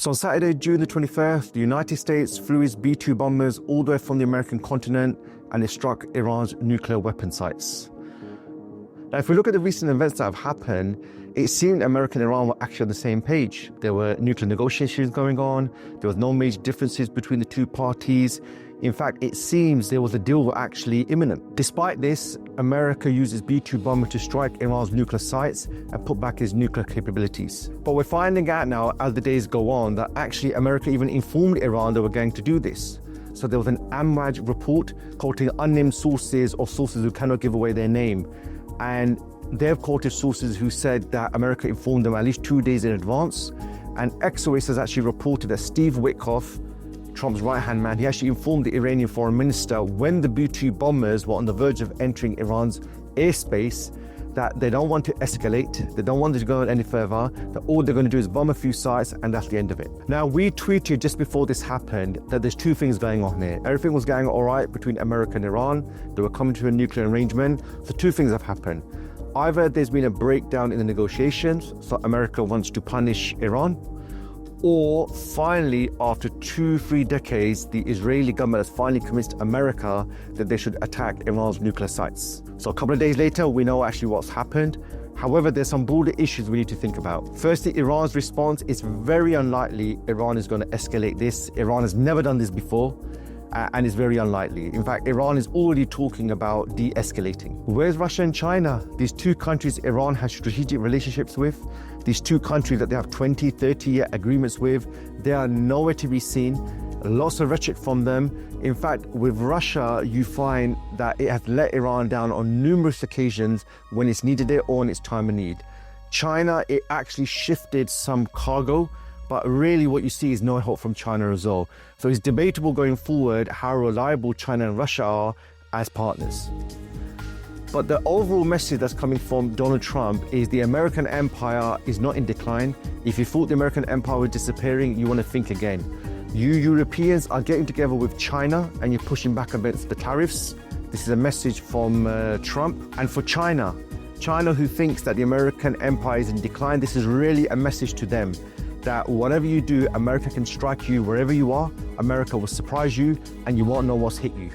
So on Saturday, June the 21st, the United States flew its B-2 bombers all the way from the American continent and it struck Iran's nuclear weapon sites. Now, if we look at the recent events that have happened, it seemed America and Iran were actually on the same page. There were nuclear negotiations going on. There was no major differences between the two parties. In fact, it seems there was a deal actually imminent. Despite this, America uses B-2 bomber to strike Iran's nuclear sites and put back its nuclear capabilities. But we're finding out now, as the days go on, that actually America even informed Iran they were going to do this. So there was an AMRAJ report quoting unnamed sources or sources who cannot give away their name. And they've quoted sources who said that America informed them at least 2 days in advance. And Exodus has actually reported that Steve Witkoff, Trump's right-hand man, he actually informed the Iranian foreign minister when the B-2 bombers were on the verge of entering Iran's airspace that they don't want to escalate, they don't want to go any further, that all they're going to do is bomb a few sites and that's the end of it. Now, we tweeted just before this happened that there's two things going on here. Everything was going all right between America and Iran. They were coming to a nuclear arrangement. So two things have happened. Either there's been a breakdown in the negotiations, so America wants to punish Iran, or finally, after 2-3 decades, the Israeli government has finally convinced America that they should attack Iran's nuclear sites. So a couple of days later, we know actually what's happened. However, there's some broader issues we need to think about. Firstly, Iran's response is very unlikely Iran is going to escalate this. Iran has never done this before. And it's very unlikely. In fact, Iran is already talking about de-escalating. Where's Russia and China? These two countries Iran has strategic relationships with, these two countries that they have 20, 30-year agreements with, they are nowhere to be seen. Lots of rhetoric from them. In fact, with Russia, you find that it has let Iran down on numerous occasions when it's needed it or in its time of need. China, it actually shifted some cargo, but really what you see is no help from China as well. So it's debatable going forward how reliable China and Russia are as partners. But the overall message that's coming from Donald Trump is the American empire is not in decline. If you thought the American empire was disappearing, you want to think again. You Europeans are getting together with China and you're pushing back against the tariffs. This is a message from Trump. And for China who thinks that the American empire is in decline, this is really a message to them that whatever you do, America can strike you wherever you are. America will surprise you and you won't know what's hit you.